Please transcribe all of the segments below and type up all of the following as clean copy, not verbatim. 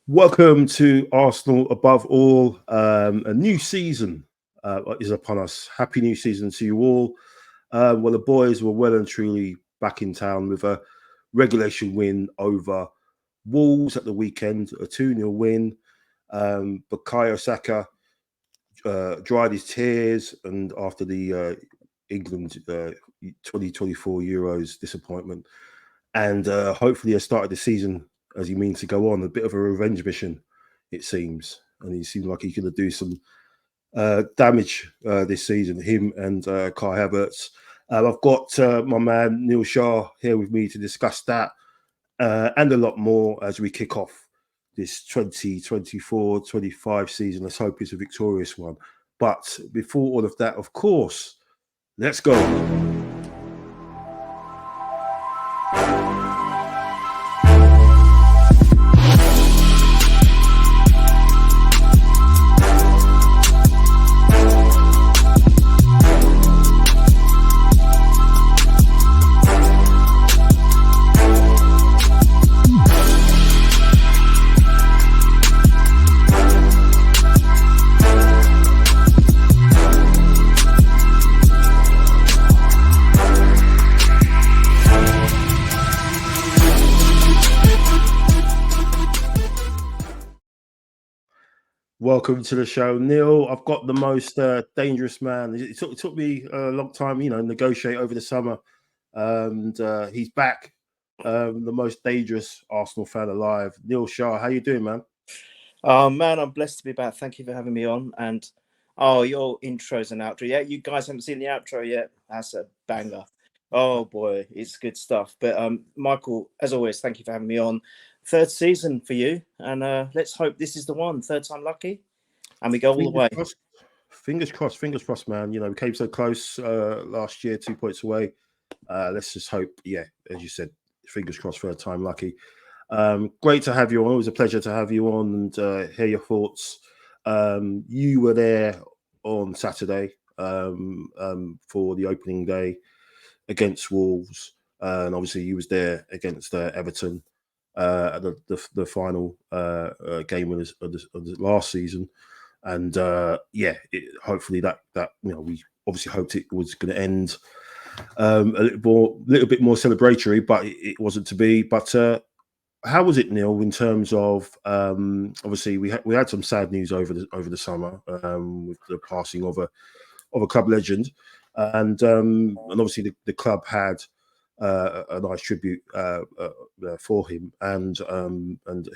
Welcome to Arsenal Above All. A new season is upon us. Happy new season to you all. Well, the boys were well and truly back in town with a regulation win over Wolves at the weekend, a 2-0 win. Bukayo Saka dried his tears, and after the England 2024 Euros disappointment, and hopefully has started the season as he means to go on, a bit of a revenge mission, it seems. And he seems like he's going to do some damage this season, him and Kai Havertz. I've got my man Neil Shah here with me to discuss that and a lot more as we kick off this 2024-25 season. Let's hope it's a victorious one. But before all of that, of course, let's go. Welcome to the show, Neil. I've got the most dangerous man. It took me a long time, negotiate over the summer, and he's back. The most dangerous Arsenal fan alive, Neil Shah. How you doing, man? Oh man, I'm blessed to be back. Thank you for having me on. And your intros and outro. Yeah, you guys haven't seen the outro yet. That's a banger. Oh boy, it's good stuff. But Michael, as always, thank you for having me on. Third season for you, and let's hope this is the one. Third time lucky, and we go all the way. Fingers crossed, man. We came so close last year, 2 points away. Let's just hope, as you said, fingers crossed, third time lucky. Great to have you on. It was a pleasure to have you on and hear your thoughts. You were there on Saturday for the opening day against Wolves, and obviously you was there against Everton at the final game of the last season. And hopefully that we obviously hoped it was going to end a little bit more celebratory, but it wasn't to be. But how was it, Neil? In terms of obviously we had some sad news over the summer with the passing of a club legend, and obviously the club had a nice tribute for him, and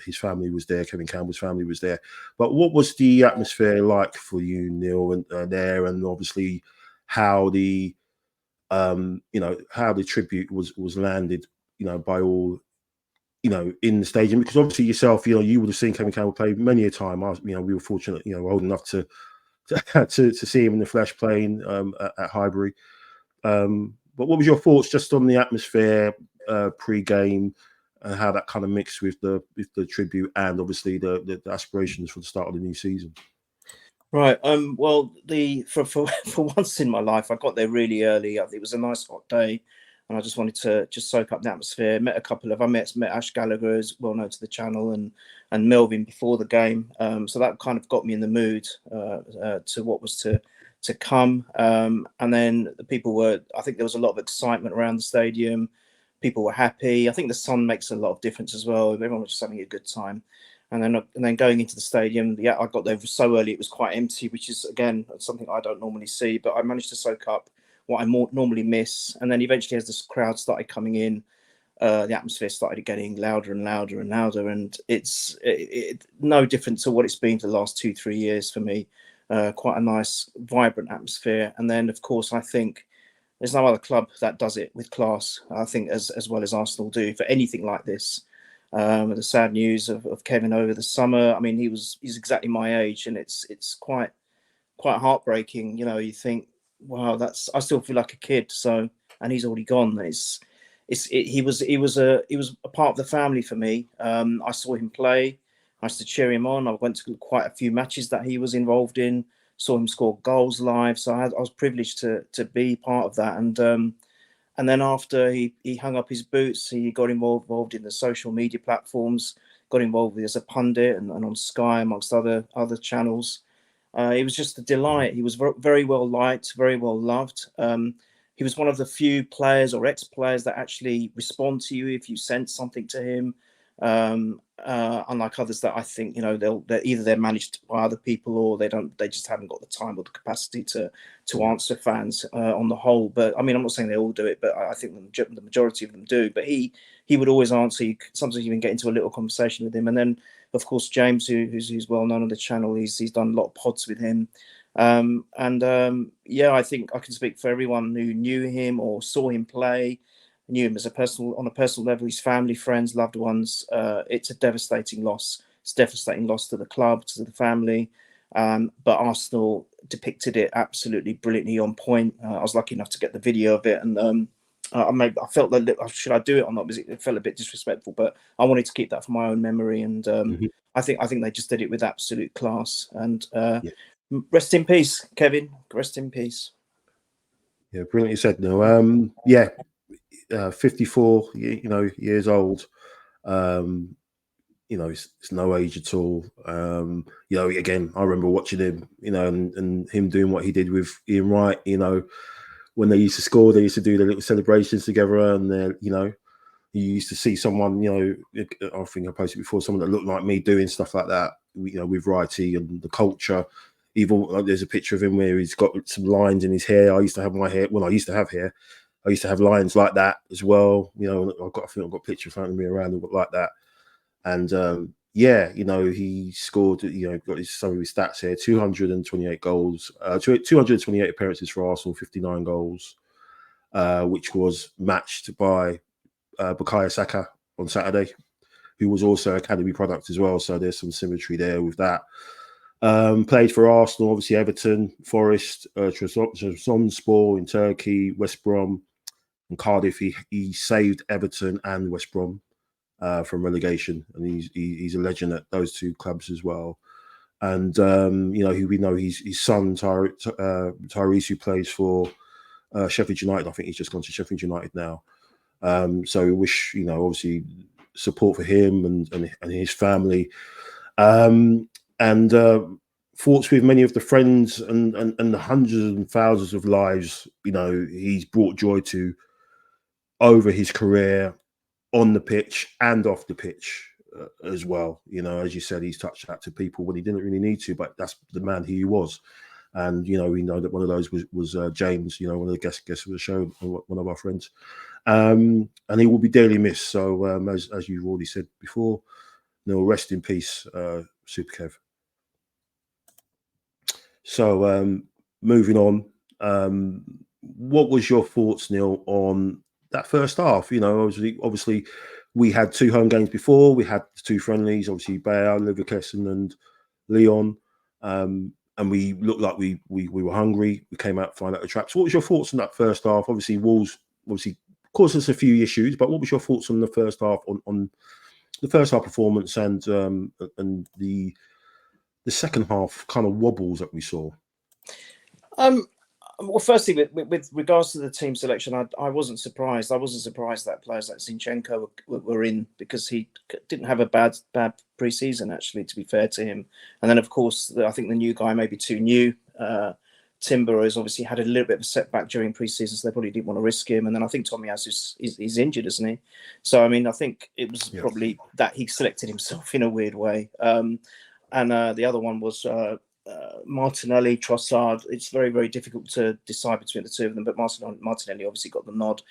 his family was there. Kevin Campbell's family was there. But what was the atmosphere like for you, Neil, and there, and obviously how the how the tribute was landed, by all, in the stadium, because obviously yourself, you would have seen Kevin Campbell play many a time. We were fortunate, old enough to see him in the flesh playing at Highbury. But what was your thoughts just on the atmosphere pre-game and how that kind of mixed with the tribute and obviously the aspirations for the start of the new season? Right. Well, for once in my life, I got there really early. It was a nice hot day, and I just wanted to just soak up the atmosphere. I met Ash Gallagher, who's well known to the channel, and Melvin before the game. So that kind of got me in the mood to what was to come. And then the people I think there was a lot of excitement around the stadium. People were happy. I think the sun makes a lot of difference as well. Everyone was just having a good time. And then going into the stadium, I got there so early, it was quite empty, which is, again, something I don't normally see. But I managed to soak up what I normally miss. And then eventually, as the crowd started coming in, the atmosphere started getting louder and louder and louder. And it's no different to what it's been for the last 2-3 years for me. Quite a nice, vibrant atmosphere. And then, of course, I think there's no other club that does it with class, I think, as well as Arsenal do for anything like this. The sad news of Kevin over the summer. I mean, he's exactly my age, and it's quite heartbreaking. You think, wow, I still feel like a kid. So, and he's already gone. He was a part of the family for me. I saw him play. I used to cheer him on. I went to quite a few matches that he was involved in. Saw him score goals live. So I was privileged to be part of that. And then after he hung up his boots, he got involved in the social media platforms, got involved with as a pundit and on Sky amongst other channels. It was just a delight. He was very well liked, very well loved. He was one of the few players or ex-players that actually respond to you if you sent something to him. Unlike others that I think, you know, they're managed by other people, or they just haven't got the time or the capacity to answer fans on the whole. But I mean, I'm not saying they all do it, but I think the majority of them do. But he would always answer. You sometimes even get into a little conversation with him. And then, of course, James, who's well known on the channel, he's done a lot of pods with him. Yeah, I think I can speak for everyone who knew him or saw him play, knew him on a personal level, his family, friends, loved ones. It's a devastating loss. It's a devastating loss to the club, to the family. But Arsenal depicted it absolutely brilliantly on point. I was lucky enough to get the video of it, and I felt that should I do it or not? Because it felt a bit disrespectful, but I wanted to keep that for my own memory. And I think they just did it with absolute class. And rest in peace, Kevin. Rest in peace. Yeah, brilliantly said. No, yeah. 54, years old. It's no age at all. Again, I remember watching him, and him doing what he did with Ian Wright. When they used to score, they used to do the little celebrations together, and you used to see someone, I think I posted before, someone that looked like me doing stuff like that, with Wrighty and the culture. Even there's a picture of him where he's got some lines in his hair. I used to have my hair. Well, I used to have hair. I used to have lines like that as well. I've got a picture in front of me around that look like that. And he scored. Got some of his stats here: 228 goals, 228 appearances for Arsenal, 59 goals, which was matched by Bukayo Saka on Saturday, who was also academy product as well. So there's some symmetry there with that. Played for Arsenal, obviously Everton, Forest, Trabzonspor in Turkey, West Brom, and Cardiff. He saved Everton and West Brom from relegation, and he's a legend at those two clubs as well. And we know his son Tyrese, who plays for Sheffield United. I think he's just gone to Sheffield United now. So we wish, obviously support for him and his family. And thoughts with many of the friends and the hundreds and thousands of lives, he's brought joy to over his career on the pitch and off the pitch as well. As you said, he's touched out to people when he didn't really need to, but that's the man he was. And, we know that one of those was James, one of the guests of the show, one of our friends. And he will be dearly missed. So as you've already said before, rest in peace, Super Kev. So moving on, what was your thoughts, Neil, on that first half? Obviously we had two home games before. We had the two friendlies, obviously Bayer, Leverkusen and Lyon. And we looked like we were hungry. We came out flying out the traps. What was your thoughts on that first half? Obviously Wolves caused us a few issues, but what was your thoughts on the first half, on the first half performance and the second half kind of wobbles that we saw? Well, firstly, with regards to the team selection, I wasn't surprised. I wasn't surprised that players like Zinchenko were in, because he didn't have a bad pre-season, actually, to be fair to him. And then, of course, I think the new guy may be too new. Timber has obviously had a little bit of a setback during pre-season, so they probably didn't want to risk him. And then I think Tomiyasu is injured, isn't he? So, I mean, I think it was probably that he selected himself in a weird way. And the other one was Martinelli, Trossard. It's very, very difficult to decide between the two of them, but Martinelli obviously got the nod.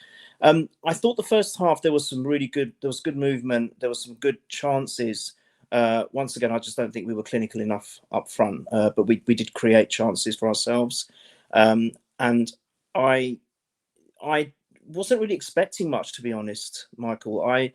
I thought the first half there was good movement, there was some good chances. Once again, I just don't think we were clinical enough up front, but we did create chances for ourselves. And I wasn't really expecting much, to be honest, Michael.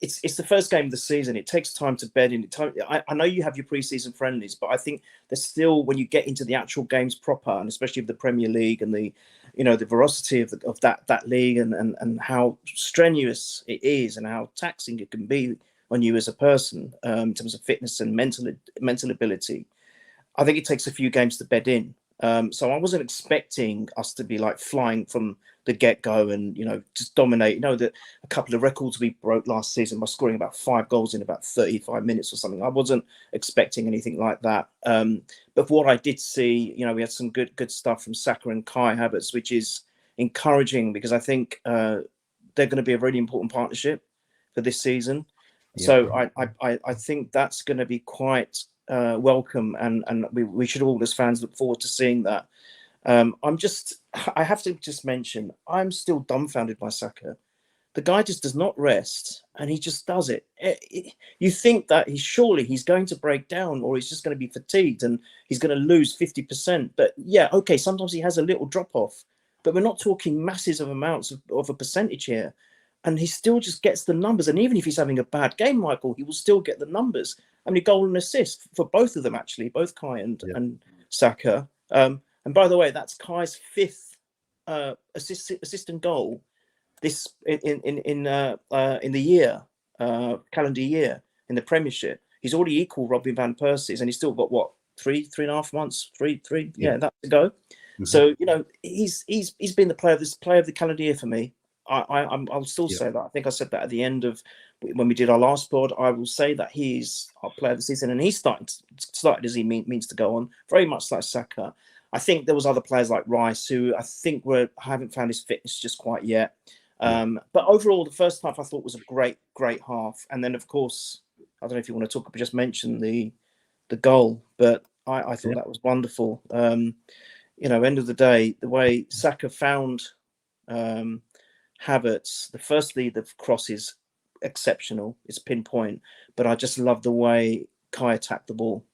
It's the first game of the season. It takes time to bed in. I know you have your pre-season friendlies, but I think there's still, when you get into the actual games proper, and especially of the Premier League and the veracity of that league and how strenuous it is and how taxing it can be on you as a person in terms of fitness and mental ability. I think it takes a few games to bed in. So I wasn't expecting us to be like flying from the get-go and, you know, just dominate. You know, that a couple of records we broke last season by scoring about 5 goals in about 35 minutes or something. I wasn't expecting anything like that. But for what I did see, you know, we had some good stuff from Saka and Kai Havertz, which is encouraging because I think they're going to be a really important partnership for this season. Yeah. So I think that's going to be quite welcome, and we should all as fans look forward to seeing that. I have to just mention, I'm still dumbfounded by Saka. The guy just does not rest, and he just does it. You think that he's going to break down, or he's just going to be fatigued and he's going to lose 50%. But yeah, okay, sometimes he has a little drop off, but we're not talking massive amounts of a percentage here. And he still just gets the numbers. And even if he's having a bad game, Michael, he will still get the numbers. I mean, goal and assist for both of them, actually, both Kai and Saka. And by the way, that's Kai's 5th assist and goal this in the year, calendar year in the Premiership. He's already equal Robin van Persie's, and he's still got what, 3.5 months, three, that to go. Mm-hmm. So you know, he's been the player of the calendar year for me. I'll still say that. I think I said that at the end of when we did our last pod. I will say that he's our player of the season, and he started as he means to go on, very much like Saka. I think there was other players like Rice who I think haven't found his fitness just quite yet. But overall, the first half I thought was a great half, and then of course I don't know if you want to talk, but just mention the goal. But I thought that was wonderful. You know, end of the day, the way Saka found Havertz, the cross is exceptional. It's pinpoint, but I just love the way Kai attacked the ball.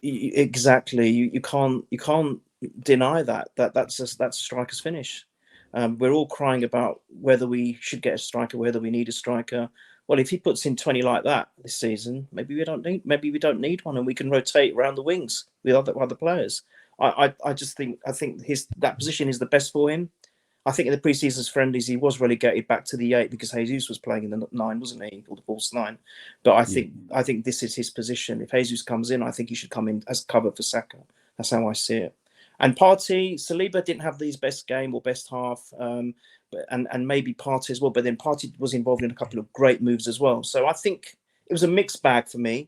Exactly. You can't deny that's a striker's finish. We're all crying about whether we should get a striker, whether we need a striker. Well, if he puts in 20 like that this season, maybe we don't need one, and we can rotate around the wings with other players. I think that position is the best for him. I think in the pre-season's friendlies, he was relegated back to the 8 because Jesus was playing in the 9, wasn't he, or the false 9? But I think this is his position. If Jesus comes in, I think he should come in as cover for Saka. That's how I see it. And Saliba didn't have his best game or best half, and maybe Partey as well. But then Partey was involved in a couple of great moves as well. So I think it was a mixed bag for me.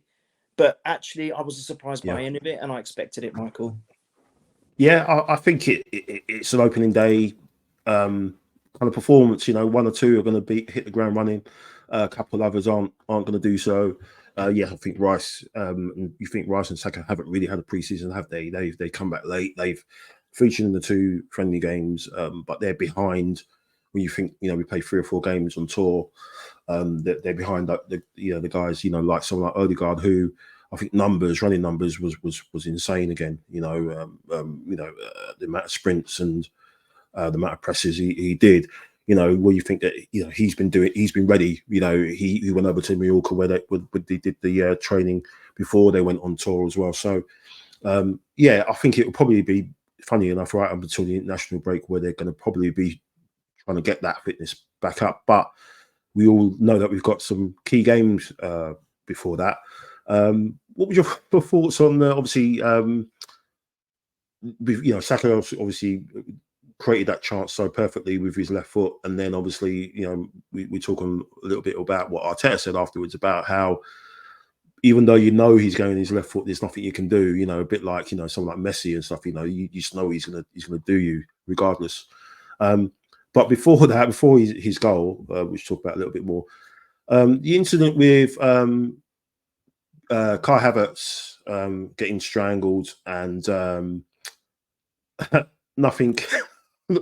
But actually, I wasn't surprised by any of it, and I expected it, Michael. Yeah, I think it's an opening day kind of performance. You know, 1 or 2 are going to hit the ground running. A couple of others aren't going to do so. I think Rice. You think Rice and Saka haven't really had a preseason, have they? They come back late. They've featured in the 2 friendly games, but they're behind. When you think, you know, we play 3 or 4 games on tour, they're behind the guys, you know, like someone like Odegaard, who I think running numbers was insane again. You know, the amount of sprints and the amount of presses he did. You know, where you think that, you know, he's been ready. You know, he went over to Mallorca where they did the training before they went on tour as well. So I think it will probably be, funny enough, right up until the international break, where they're going to probably be trying to get that fitness back up. But we all know that we've got some key games before that. What was your thoughts on obviously, you know, Saka obviously created that chance so perfectly with his left foot, and then obviously, you know, we talk a little bit about what Arteta said afterwards about how, even though you know he's going his left foot, there's nothing you can do. You know, a bit like, you know, someone like Messi and stuff. You know, you just know he's gonna do you regardless. But before his goal, which we'll talk about a little bit more, the incident with Kai Havertz getting strangled and nothing.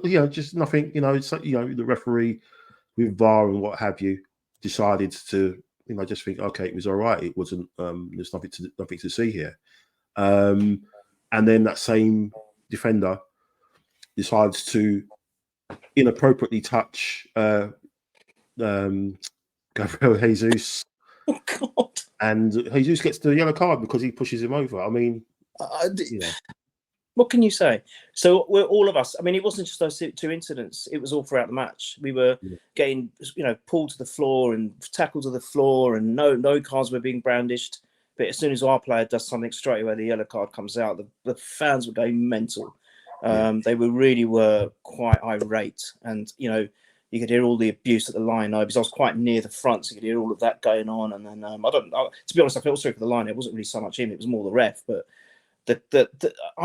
You know, just nothing. You know, it's like, you know, the referee with VAR and what have you decided to, you know, just think, okay, it was all right. It wasn't. There's nothing to see here. And then that same defender decides to inappropriately touch Gabriel Jesus. Oh God! And Jesus gets the yellow card because he pushes him over. I mean, you know. What can you say? So we're all of us. I mean, it wasn't just those 2 incidents. It was all throughout the match. We were getting, you know, pulled to the floor and tackled to the floor, and no cards were being brandished. But as soon as our player does something, straight away the yellow card comes out. The fans were going mental. They were quite irate, and you could hear all the abuse at the line because I was quite near the front, so you could hear all of that going on. And then to be honest, I felt sorry for the line. It wasn't really so much him; it was more the ref. But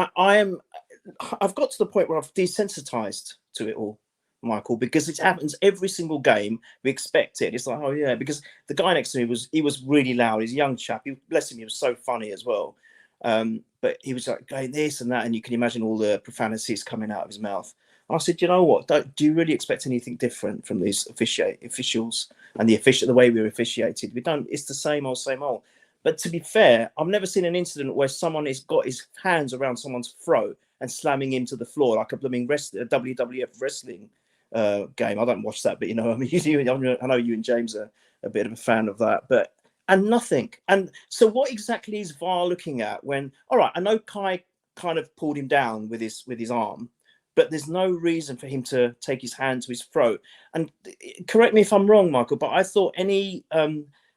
I've got to the point where I've desensitized to it all, Michael, because it happens every single game. We expect it. It's like, oh yeah, because the guy next to me was really loud. He's a young chap. Bless him, he was so funny as well. But he was like going this and that, and you can imagine all the profanities coming out of his mouth. And I said, you know what? Do you really expect anything different from these officials and the way we're officiated? We don't. It's the same old, same old. But to be fair, I've never seen an incident where someone has got his hands around someone's throat and slamming him to the floor like a blooming WWF wrestling game. I don't watch that, but I know you and James are a bit of a fan of that. And nothing. And so what exactly is VAR looking at when? All right, I know Kai kind of pulled him down with his arm, but there's no reason for him to take his hand to his throat. And correct me if I'm wrong, Michael, but I thought any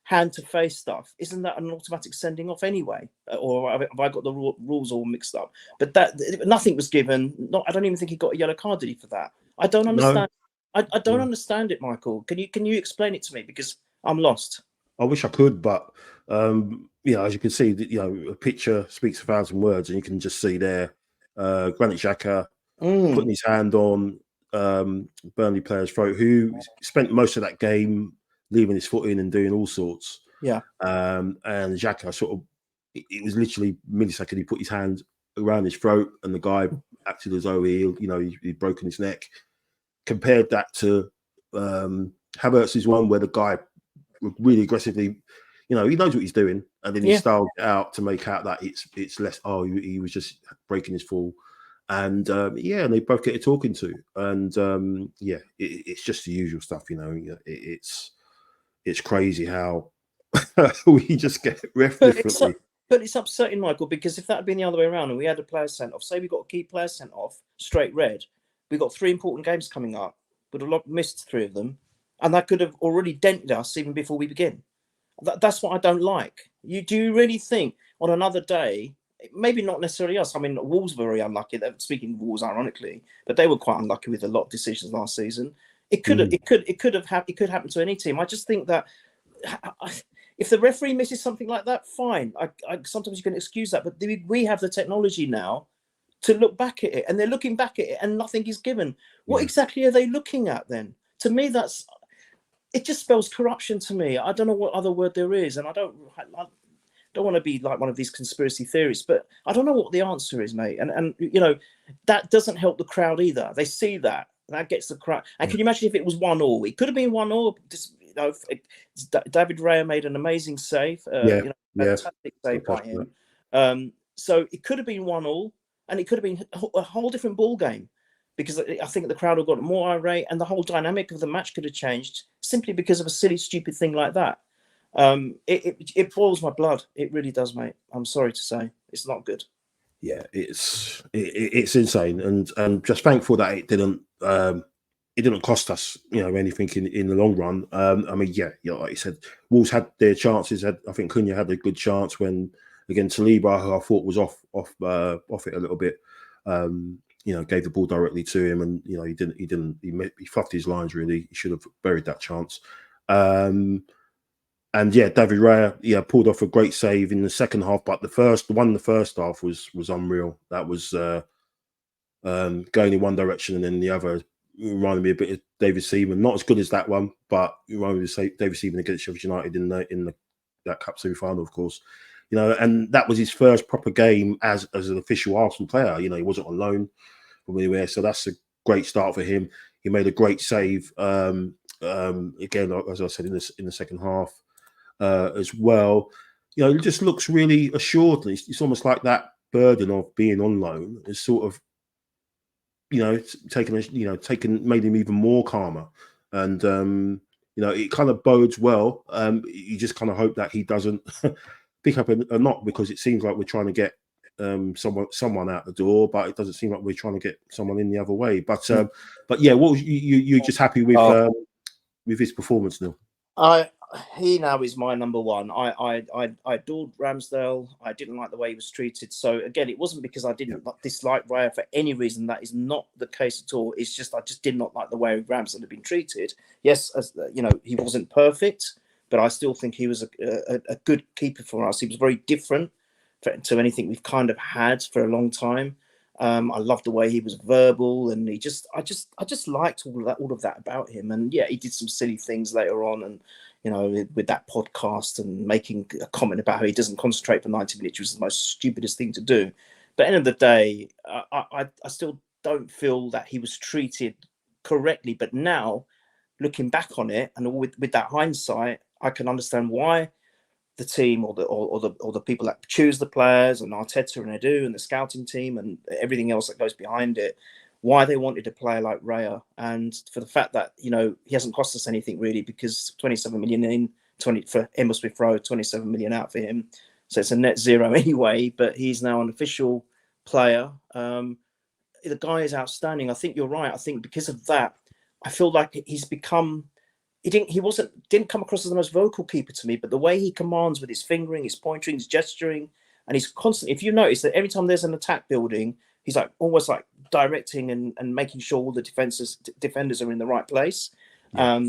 hand-to-face stuff, isn't that an automatic sending off anyway? Or have I got the rules all mixed up? But nothing was given. I don't even think he got a yellow card, did he, for that? I don't understand. No. I don't understand it, Michael. Can you explain it to me? Because I'm lost. I wish I could, but as you can see, a picture speaks 1,000 words, and you can just see there, Granit Xhaka putting his hand on Burnley player's throat, who spent most of that game leaving his foot in and doing all sorts. Yeah. And Xhaka it was literally millisecond. He put his hand around his throat, and the guy acted as though he'd broken his neck. Compared that to Havertz's one, where the guy really aggressively, he knows what he's doing, and then he styled it out to make out that it's less. Oh, he was just breaking his fall, and and they both get a talking to, and it's just the usual stuff. It's crazy how we just get ref differently. But it's upsetting, Michael, because if that had been the other way around and we had a player sent off, say we got a key player sent off, straight red, we've got 3 important games coming up, we'd have missed 3 of them, and that could have already dented us even before we begin. That's what I don't like. Do you really think on another day, maybe not necessarily us? I mean, Wolves were very unlucky. Speaking of Wolves, ironically, but they were quite unlucky with a lot of decisions last season. It could happen to any team. I just think that if the referee misses something like that, fine. Sometimes you can excuse that, but we have the technology now to look back at it, and they're looking back at it, and nothing is given. What exactly are they looking at then? To me, it just spells corruption to me. I don't know what other word there is, and I don't want to be like one of these conspiracy theories, but I don't know what the answer is, mate. And that doesn't help the crowd either. They see that gets the crowd. And can you imagine if it was 1-1? It could have been 1-1. David Raya made an amazing save. Fantastic save by him. So it could have been 1-1, and it could have been a whole different ball game, because I think the crowd have got more irate, and the whole dynamic of the match could have changed simply because of a silly, stupid thing like that. It boils my blood. It really does, mate. I'm sorry to say, it's not good. Yeah, it's insane, and just thankful that it didn't cost us, anything in the long run. Like you said, Wolves had their chances. I think Cunha had a good chance when, again, Saliba, who I thought was off it a little bit, gave the ball directly to him, and he fluffed his lines really. He should have buried that chance. David Raya, pulled off a great save in the second half, but the first half was unreal. That was going in one direction and then the other. Reminded me a bit of David Seaman, not as good as that one, but reminded me of David Seaman against Sheffield United in that cup semi-final, of course. And that was his first proper game as an official Arsenal player. He wasn't on loan from anywhere, so that's a great start for him. He made a great save again, as I said, in the second half as well. He just looks really assured. It's almost like that burden of being on loan is sort of made him even more calmer, and it kind of bodes well. You just kind of hope that he doesn't pick up a knock, because it seems like we're trying to get someone out the door, but it doesn't seem like we're trying to get someone in the other way. But yeah, what was you're just happy with his performance, Neil? I he now is my number one. I adored Ramsdale. I didn't like the way he was treated. So again, it wasn't because I didn't dislike Raya for any reason. That is not the case at all. It's just I just did not like the way Ramsdale had been treated. Yes, as you know, he wasn't perfect, but I still think he was a good keeper for us. He was very different to anything we've kind of had for a long time. I loved the way he was verbal, and I just liked all of that about him. And yeah, he did some silly things later on, and you know, with that podcast and making a comment about how he doesn't concentrate for 90 minutes, which was the most stupidest thing to do. But at the end of the day, I still don't feel that he was treated correctly. But now, looking back on it, and with that hindsight, I can understand why the team or the people that choose the players and Arteta and Edu and the scouting team and everything else that goes behind it, why they wanted a player like Raya, and for the fact that, you know, he hasn't cost us anything really, because 27 million in, 20 for Emma Smith Rowe, 27 million out for him, so it's a net zero anyway. But he's now an official player. The guy is outstanding. I think you're right. I think because of that, I feel like he's become. He didn't come across as the most vocal keeper to me, but the way he commands with his fingering, his pointing, his gesturing, and he's constantly. If you notice that every time there's an attack building, he's like almost like directing and making sure all the defenders are in the right place. Yeah.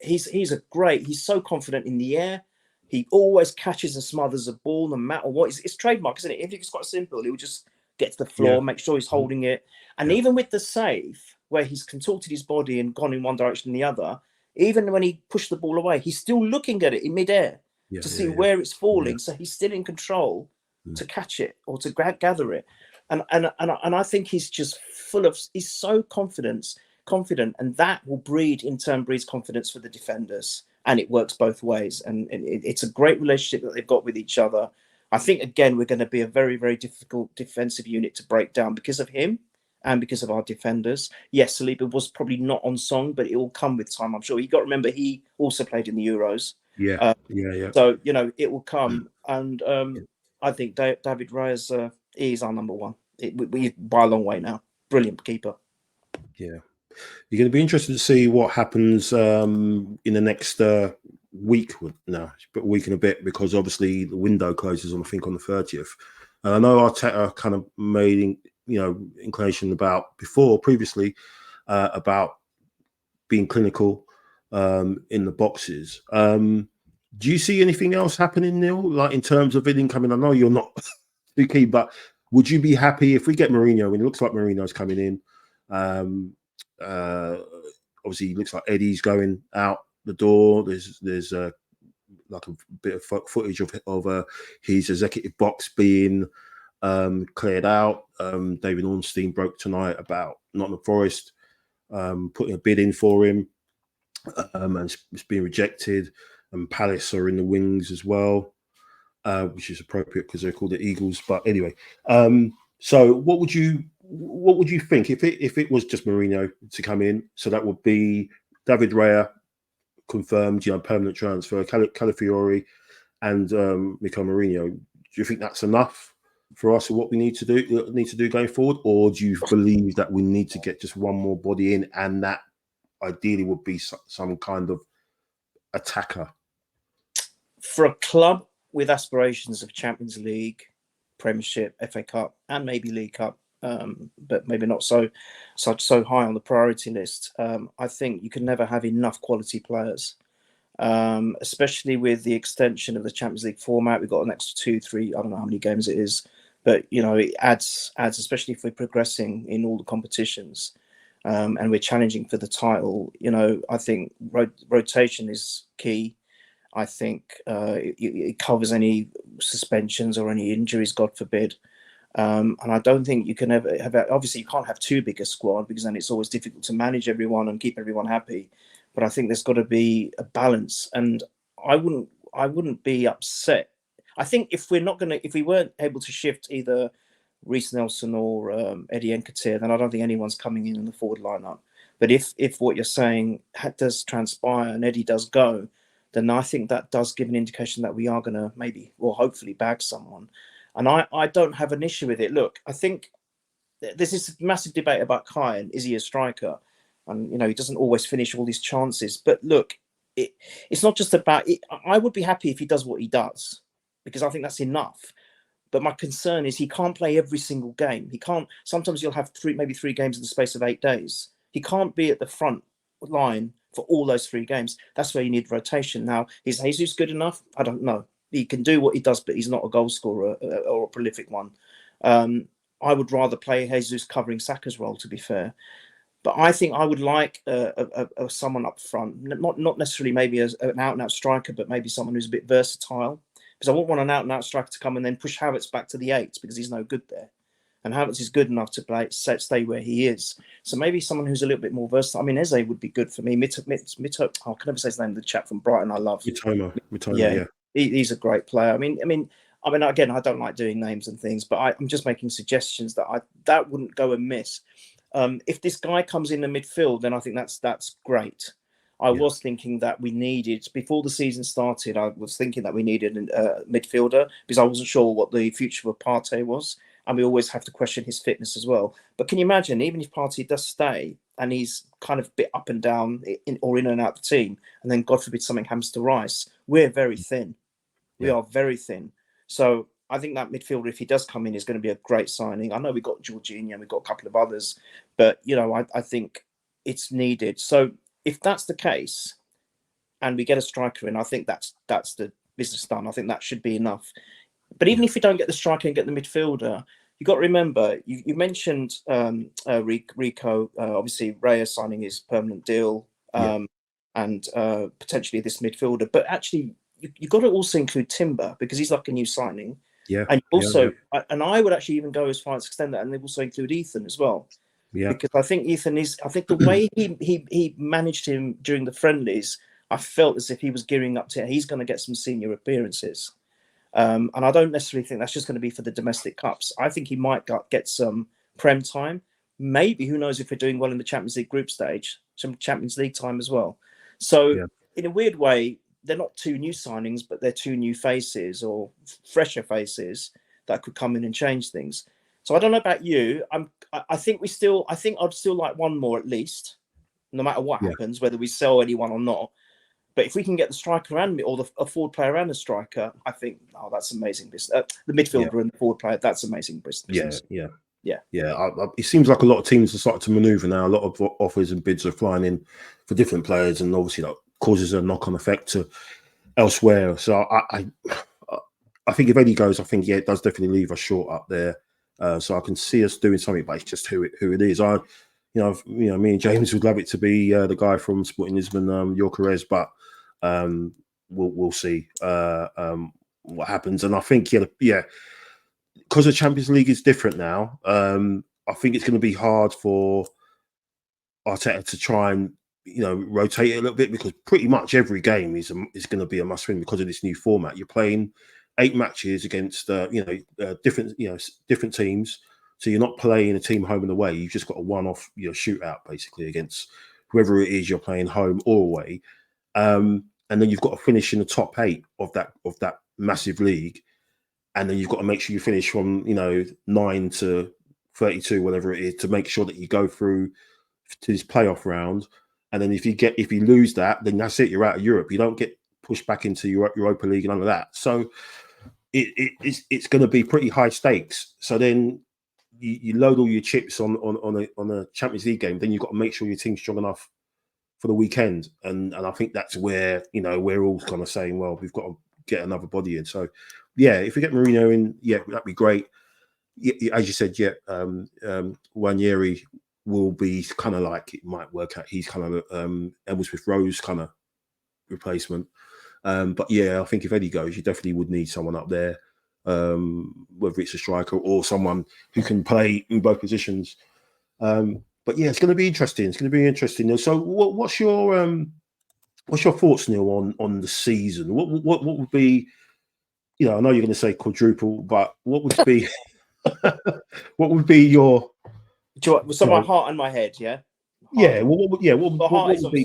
He's so confident in the air. He always catches and smothers a ball, no matter what. It's trademark, isn't it? If it's quite simple, he'll just get to the floor, make sure he's holding it, and even with the save, where he's contorted his body and gone in one direction and the other, even when he pushed the ball away, he's still looking at it in midair to see where it's falling. So he's still in control to catch it or to gather it. And I think he's just he's so confident, and that will in turn breeds confidence for the defenders. And it works both ways. And it's a great relationship that they've got with each other. I think, again, we're going to be a very, very difficult defensive unit to break down because of him and because of our defenders. Yes, Saliba was probably not on song, but it will come with time, I'm sure. You got to remember, he also played in the Euros. Yeah. So, you know, it will come. And I think David Raya's is our number one. We by a long way now. Brilliant keeper. Yeah. You're going to be interested to see what happens in the next week. No, but a week and a bit, because obviously the window closes on, I think, on the 30th. And I know Arteta kind of made, inclination previously about being clinical in the boxes. Do you see anything else happening, Neil? Like in terms of it incoming? I know you're not too keen, but would you be happy if we get Mourinho? And it looks like Mourinho's coming in. Obviously, it looks like Eddie's going out the door. There's like a bit of footage of his executive box being cleared out. David Ornstein broke tonight about Nottingham Forest putting a bid in for him, and it's being rejected. And Palace are in the wings as well, which is appropriate because they're called the Eagles. But anyway, so what would you think if it was just Mourinho to come in? So that would be David Raya confirmed, permanent transfer, Calafiori and Mikel Mourinho. Do you think that's enough for us? What we need to do going forward, or do you believe that we need to get just one more body in, and that ideally would be some kind of attacker? For a club with aspirations of Champions League, Premiership, FA Cup, and maybe League Cup, but maybe not so high on the priority list, I think you can never have enough quality players, especially with the extension of the Champions League format. We've got an extra 2-3, I don't know how many games it is, but it adds, especially if we're progressing in all the competitions, and we're challenging for the title. I think rotation is key. I think it covers any suspensions or any injuries, God forbid. And I don't think you can ever have. Obviously, you can't have too big a squad, because then it's always difficult to manage everyone and keep everyone happy. But I think there's got to be a balance, and I wouldn't be upset. I think if we weren't able to shift either Reece Nelson or Eddie Nketiah, then I don't think anyone's coming in the forward lineup. But if what you're saying does transpire and Eddie does go, then I think that does give an indication that we are going to maybe, or hopefully, bag someone. And I don't have an issue with it. Look, I think there's this massive debate about Kai, and is he a striker? And, he doesn't always finish all these chances. But look, it's not just about it. I would be happy if he does what he does, because I think that's enough. But my concern is he can't play every single game. He can't. Sometimes you'll have maybe three games in the space of 8 days. He can't be at the front line for all those 3 games. That's where you need rotation. Now, is Jesus good enough? I don't know. He can do what he does, but he's not a goal scorer or a prolific one. I would rather play Jesus covering Saka's role, to be fair. But I think I would like someone up front, not necessarily maybe as an out-and-out striker, but maybe someone who's a bit versatile. Because I wouldn't want an out-and-out striker to come and then push Havertz back to the 8 because he's no good there. And Havertz is good enough to stay where he is. So maybe someone who's a little bit more versatile. I mean, Eze would be good for me. Mito, I can never say his name. The chap from Brighton, I love. Mitoma, yeah. He's a great player. I mean, again, I don't like doing names and things, but I'm just making suggestions that wouldn't go amiss. If this guy comes in the midfield, then I think that's great. I was thinking that we needed, before the season started, I was thinking that we needed a midfielder because I wasn't sure what the future of Partey was. And we always have to question his fitness as well. But can you imagine, even if Partey does stay and he's kind of a bit up and down in and out the team, and then God forbid something happens to Rice, we're very thin. We are very thin. So I think that midfielder, if he does come in, is going to be a great signing. I know we've got Jorginho and we've got a couple of others, but, I think it's needed. So if that's the case and we get a striker in, I think that's the business done. I think that should be enough. But even if we don't get the striker and get the midfielder, you've got to remember, you mentioned Rico, obviously Raya signing his permanent deal and potentially this midfielder. But actually, you've got to also include Timber because he's like a new signing. Yeah. And also, and I would actually even go as far as extend that and also include Ethan as well. Yeah. Because I think Ethan I think the way he managed him during the friendlies, I felt as if he was gearing up to, he's going to get some senior appearances. And I don't necessarily think that's just going to be for the domestic cups. I think he might get some Prem time. Maybe, who knows, if we're doing well in the Champions League group stage, some Champions League time as well. So in a weird way, they're not 2 new signings, but they're 2 new faces or fresher faces that could come in and change things. So I don't know about you. I think I'd still like one more at least, no matter what happens, whether we sell anyone or not. But if we can get the striker or a forward player and a striker, I think, that's amazing business. The midfielder and the forward player, that's amazing business. Yeah. It seems like a lot of teams are starting to manoeuvre now. A lot of offers and bids are flying in for different players, and obviously that causes a knock-on effect to elsewhere. So I think if Eddie goes, I think it does definitely leave us short up there. So I can see us doing something, but it's just who it is. Me and James would love it to be the guy from Sporting Lisbon, Gyökeres, but we'll see what happens. And I think because the Champions League is different now. I think it's going to be hard for Arteta to try and rotate it a little bit, because pretty much every game is going to be a must win because of this new format. You're playing 8 matches against different teams. So you're not playing a team home and away. You've just got a one-off shootout basically against whoever it is you're playing home or away. And then you've got to finish in the top 8 of that massive league. And then you've got to make sure you finish from 9 to 32, whatever it is, to make sure that you go through to this playoff round. And then if you lose that, then that's it. You're out of Europe. You don't get pushed back into Europa League and none of that. So it's going to be pretty high stakes. So then you load all your chips on a Champions League game. Then you've got to make sure your team's strong enough for the weekend. And I think that's where we're all kind of saying, well, we've got to get another body in. So if we get Mourinho in, that'd be great. As you said, Wanyeri will be kind of like, it might work out. He's kind of Ellsworth Rose kind of replacement. But I think if Eddie goes, you definitely would need someone up there, whether it's a striker or someone who can play in both positions. But it's going to be interesting. It's going to be interesting. So, what's your thoughts, Neil, on the season? What would be, I know you're going to say quadruple, but what would be what would be your? So my heart and my head, yeah. What would be?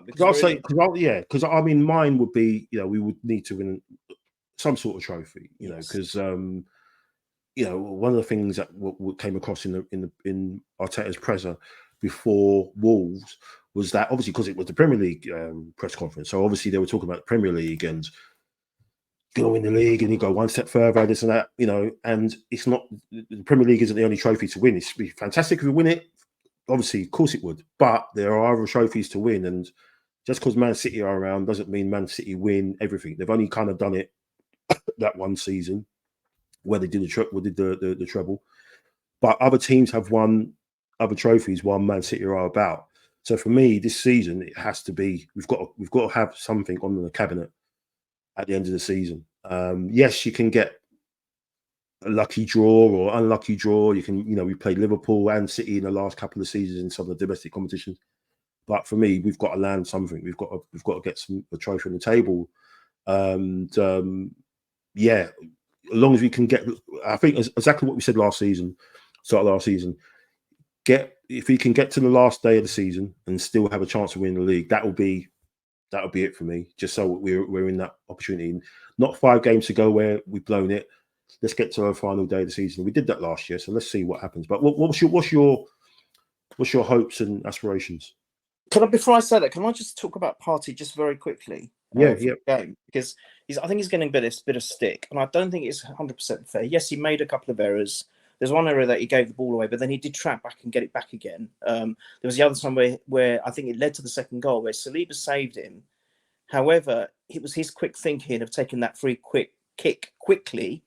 Because I mean, mine would be, we would need to win some sort of trophy, because one of the things that came across in Arteta's presser before Wolves was that obviously because it was the Premier League press conference, so obviously they were talking about the Premier League and going to win the league and you go one step further, this and that, you know, and it's not, the Premier League isn't the only trophy to win. It's be fantastic if we win it. Obviously, of course it would, but there are other trophies to win, and just because Man City are around doesn't mean Man City win everything. They've only kind of done it that one season where they did the treble, but other teams have won other trophies while Man City are about. So for me, this season it has to be we've got to have something on the cabinet at the end of the season. Yes, you can get a lucky draw or unlucky draw. You can, you know, we played Liverpool and City in the last couple of seasons in some of the domestic competitions. But for me, we've got to land something. We've got to get a trophy on the table. Yeah, as long as we can get, I think exactly what we said last season, start of last season. If we can get to the last day of the season and still have a chance to win the league, that'll be it for me. Just so we're in that opportunity. Not 5 games to go where we've blown it. Let's get to our final day of the season. We did that last year, so let's see what happens. But what's your hopes and aspirations? Before I say that, can I just talk about Partey just very quickly? Yeah. Game, because I think he's getting a bit of stick, and I don't think it's 100% fair. Yes, he made a couple of errors. There's one error that he gave the ball away, but then he did track back and get it back again. There was the other time where I think it led to the second goal, where Saliba saved him. However, it was his quick thinking of taking that free kick quickly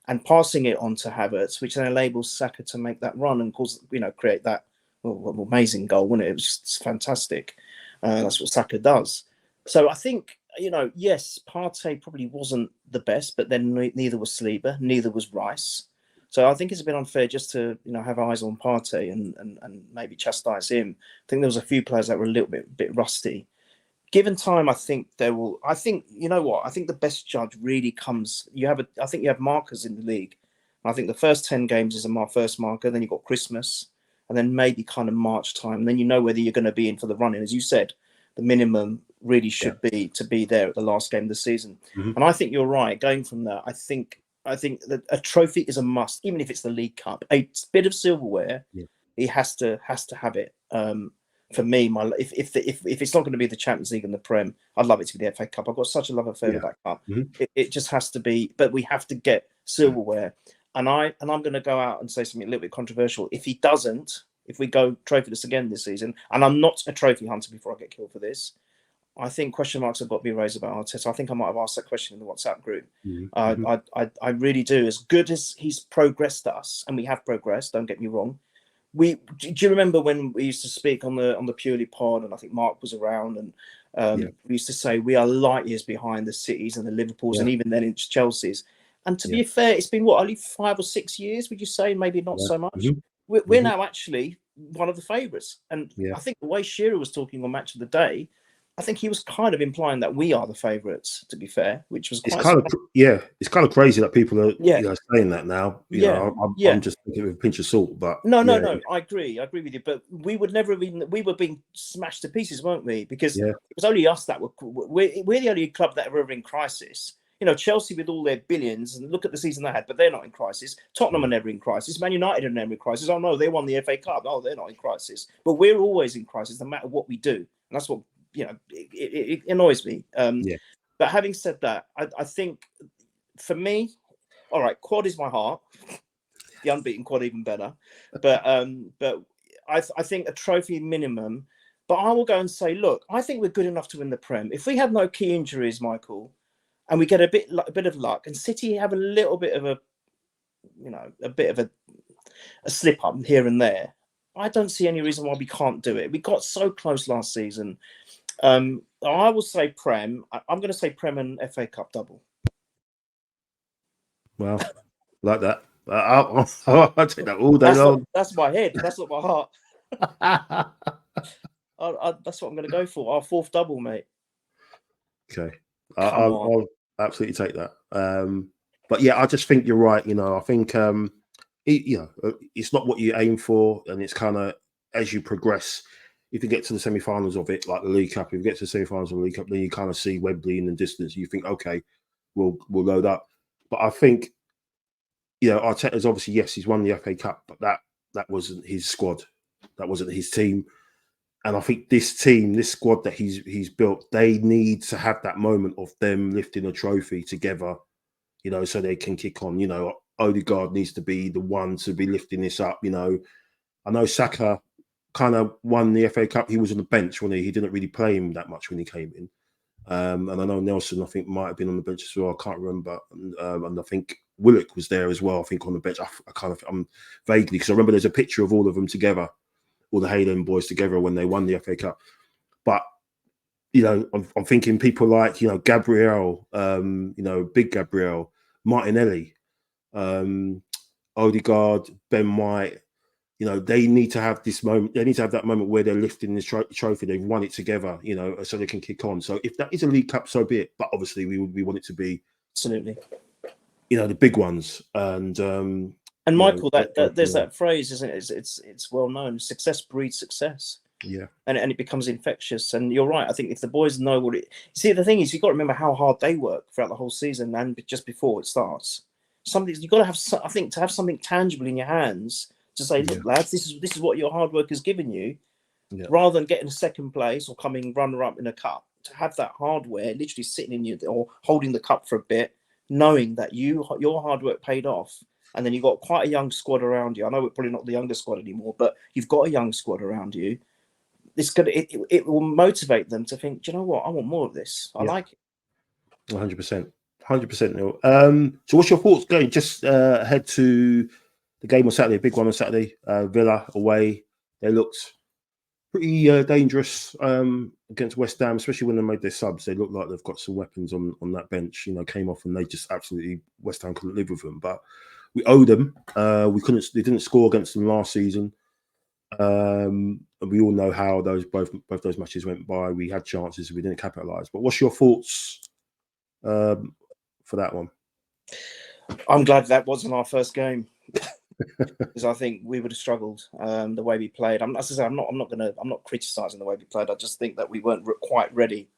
and passing it on to Havertz, which then enables Saka to make that run and create that amazing goal, wasn't it? It was just fantastic. That's what Saka does. So I think, yes, Partey probably wasn't the best, but then neither was Saliba, neither was Rice. So I think it's a bit unfair just to have eyes on Partey and maybe chastise him. I think there was a few players that were a little bit rusty. Given time, I think there will. I think I think the best judge really comes. I think you have markers in the league. I think the first 10 games is a first marker. Then you've got Christmas, and then maybe kind of March time. And then you know whether you're going to be in for the run-in. As you said, the minimum really should be to be there at the last game of the season. Mm-hmm. And I think you're right. Going from that, I think that a trophy is a must, even if it's the League Cup. A bit of silverware, he has to have it. For me, if it's not going to be the Champions League and the Prem, I'd love it to be the FA Cup. I've got such a love affair with that cup. Mm-hmm. It just has to be, but we have to get silverware. And I'm going to go out and say something a little bit controversial. If we go trophyless again this season, and I'm not a trophy hunter before I get killed for this, I think question marks have got to be raised about Arteta. I think I might have asked that question in the WhatsApp group. Mm-hmm. I really do. As good as he's progressed us, and we have progressed, don't get me wrong. Do you remember when we used to speak on the Purely pod, and I think Mark was around, and we used to say we are light years behind the Cities and the Liverpools, and even then it's Chelsea's. And to be fair, it's been only 5 or 6 years, would you say? Maybe not so much. Mm-hmm. We're now actually one of the favourites. And I think the way Shearer was talking on Match of the Day, I think he was kind of implying that we are the favourites, to be fair, which was quite it's kind of crazy that people are saying that now. I'm just thinking with a pinch of salt, but no, I agree with you. But we would never have we were being smashed to pieces, weren't we? Because it was only us that we're the only club that are ever in crisis. Chelsea with all their billions, and look at the season they had, but they're not in crisis. Tottenham are never in crisis. Man United are never in crisis. Oh no, they won the FA Cup. Oh, they're not in crisis. But we're always in crisis, no matter what we do, and that's what. It annoys me. But having said that, I think for me, all right, quad is my heart. The unbeaten quad even better. But I think a trophy minimum. But I will go and say, look, I think we're good enough to win the Prem. If we have no key injuries, Michael, and we get a bit of luck, and City have a little bit of a slip up here and there, I don't see any reason why we can't do it. We got so close last season. I will say Prem. I'm going to say Prem and FA Cup double. Well, like that. I'll take that all day long. That's my head. That's not my heart. That's what I'm going to go for. Our 4th double, mate. Okay. I'll absolutely take that. But yeah, I just think you're right. I think it's not what you aim for, and it's kind of as you progress. If you get to the semi-finals of it, like the League Cup, if you get to the semi-finals of the League Cup, then you kind of see Wembley in the distance. You think, okay, we'll load up. But I think, Arteta's obviously, yes, he's won the FA Cup, but that wasn't his squad. his team. And I think this team, this squad that he's built, they need to have that moment of them lifting a trophy together, you know, so they can kick on. You know, Odegaard needs to be the one to be lifting this up. You know, I know Saka kind of won the FA Cup. He was on the bench when he didn't really play him that much when he came in. And I know Nelson, I think, might have been on the bench as well. I can't remember. And I think Willock was there as well, I think, on the bench. I'm vaguely, because I remember there's a picture of all of them together, all the Hayden boys together when they won the FA Cup. But, you know, I'm thinking people like, you know, Gabriel, you know, Big Gabriel, Martinelli, Odegaard, Ben White, you know, they need to have this moment. They need to have that moment where they're lifting this trophy. They've won it together, you know, so they can kick on. So if that is a League Cup, so be it. But obviously, we want it to be absolutely, you know, the big ones. And Michael, there's that phrase, isn't it? It's well known. Success breeds success. Yeah, and it becomes infectious. And you're right. I think if the boys know what it. See, the thing is, you've got to remember how hard they work throughout the whole season and just before it starts. You've got to have. I think to have something tangible in your hands. To say, look, lads, this is what your hard work has given you, rather than getting a second place or coming runner-up in a cup. To have that hardware literally sitting in you or holding the cup for a bit, knowing that your hard work paid off, and then you've got quite a young squad around you. I know we're probably not the younger squad anymore, but you've got a young squad around you. It will motivate them to think, do you know what? I want more of this. I like it. 100%. 100%, Neil. So what's your thoughts going? Just head to the game on Saturday, big one on Saturday, Villa away. They looked pretty dangerous against West Ham, especially when they made their subs. They look like they've got some weapons on that bench. You know, came off and they just absolutely, West Ham couldn't live with them. But we owed them. They didn't score against them last season. And we all know how both those matches went by. We had chances, we didn't capitalise. But what's your thoughts for that one? I'm glad that wasn't our first game. Because I think we would have struggled the way we played. I'm not criticising the way we played. I just think that we weren't quite ready,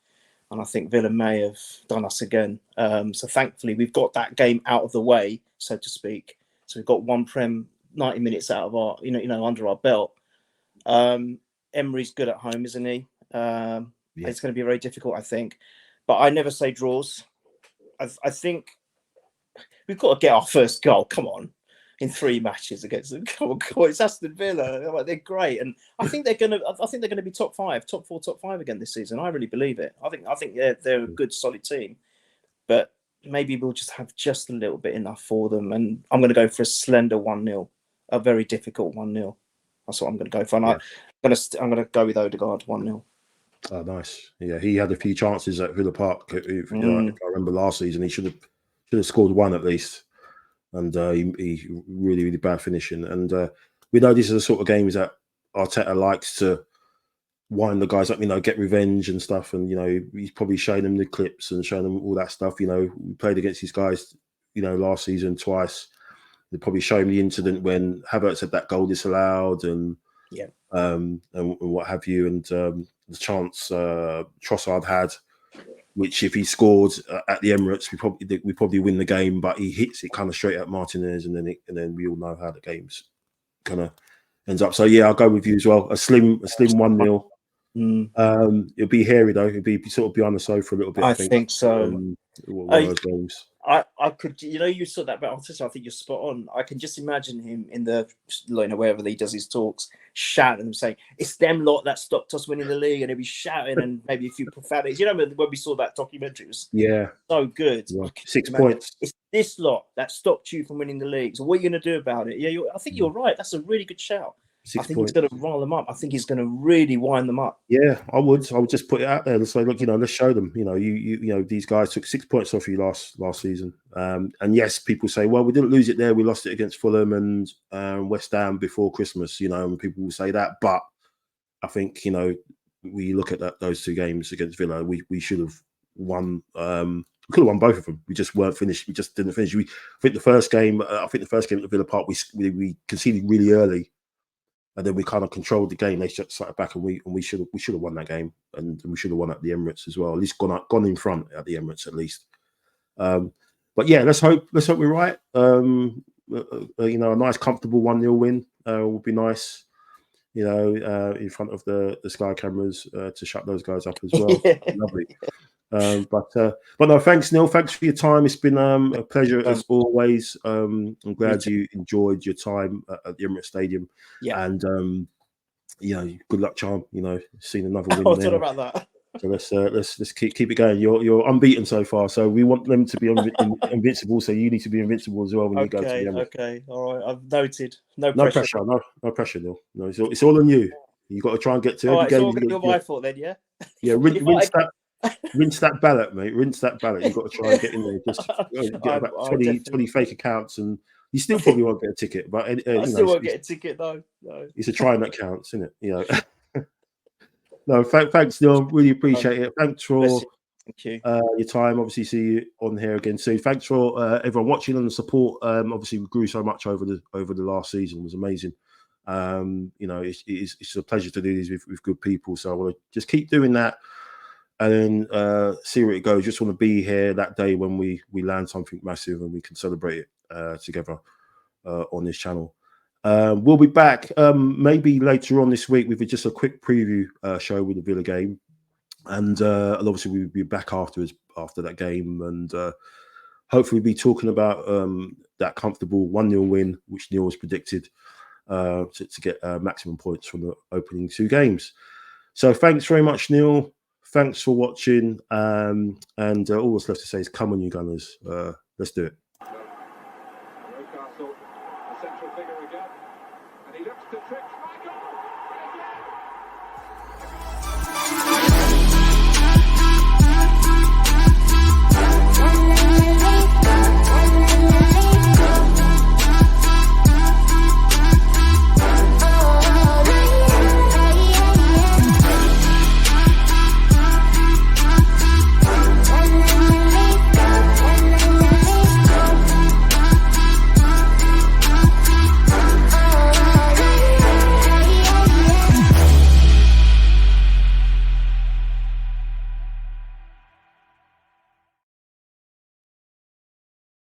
and I think Villa may have done us again. So thankfully, we've got that game out of the way, so to speak. So we've got one Prem 90 minutes out of our, under our belt. Emery's good at home, isn't he? It's going to be very difficult, I think. But I never say draws. I think we've got to get our first goal. Come on. In 3 matches against them. Come on, it's Aston Villa. They're great, and I think they're going to be top 4, top 5 again this season. I really believe it. I think they're a good, solid team, but maybe we'll just have just a little bit enough for them. And I'm going to go for a slender 1-0, a very difficult 1-0. That's what I'm going to go for. And I'm going to go with Odegaard 1-0. Oh, nice. Yeah, he had a few chances at Villa Park. If I remember last season, he should have scored one at least. And he really, really bad finishing. And we know these are the sort of games that Arteta likes to wind the guys up, get revenge and stuff. And, he's probably showing them the clips and showing them all that stuff. We played against these guys, last season twice. They probably show him the incident when Havertz had that goal disallowed and what have you. And the chance Trossard had, which if he scored at the Emirates, we probably win the game. But he hits it kind of straight at Martinez, and then we all know how the game's kind of ends up. So yeah, I'll go with you as well. A slim 1-0. It'll be hairy though. It'll be sort of behind the sofa a little bit. I think so. One of those games. I could, you saw that about Arteta. I think you're spot on. I can just imagine him in the, wherever he does his talks, shouting and saying, "It's them lot that stopped us winning the league," and he'll be shouting and maybe a few profanities. When we saw that documentary, it was so good. Yeah. 6 points. It's this lot that stopped you from winning the league. So what are you going to do about it? Yeah, I think you're right. That's a really good shout. 6 I think points. he's going to rile them up. I think he's going to really wind them up. Yeah, I would just put it out there. Let's say, look, let's show them. These guys took 6 points off you last season. And yes, people say, well, we didn't lose it there. We lost it against Fulham and West Ham before Christmas. And people will say that. But I think we look at those 2 games against Villa. We should have won. We could have won both of them. We just weren't finished. We just didn't finish. I think the first game at the Villa Park, we conceded really early. And then we kind of controlled the game. They just sat back, and we should have won that game, and we should have won at the Emirates as well. At least gone in front at the Emirates at least. But yeah, let's hope we're right. A nice comfortable 1-0 win would be nice. in front of the Sky cameras to shut those guys up as well. Yeah. Lovely. But no, thanks, Neil. Thanks for your time. It's been a pleasure as always. I'm glad you enjoyed your time at the Emirates Stadium. Yeah. And good luck, charm. Seen another win I'll there. talk about that. So let's keep it going. You're unbeaten so far, so we want them to be invincible. So you need to be invincible as well when you go to the Emirates. Okay, all right. I've noted. No pressure. No pressure, Neil. No, it's all on you. You got to try and get to every game. It's all my fault then, yeah. Yeah, rinse that ballot, mate. Rinse that ballot. You've got to try and get in there. Just get about 20 fake accounts, and you still probably won't get a ticket. But I still won't get a ticket, though. No. It's a trying that counts, isn't it? No, thanks, Neil. Really appreciate it. Thanks for Thank you. Your time. Obviously, see you on here again soon. Thanks for everyone watching and the support. Obviously, we grew so much over the last season. It was amazing. It's a pleasure to do these with good people. So I want to just keep doing that and then see where it goes. Just want to be here that day when we land something massive and we can celebrate it together on this channel. We'll be back maybe later on this week with just a quick preview show with the Villa game, and obviously we'll be back after that game, and hopefully we'll be talking about that comfortable 1-0 win, which Neil has predicted to get maximum points from the opening 2 games. So thanks very much, Neil. Thanks for watching, and all that's left to say is come on, you Gunners. Let's do it.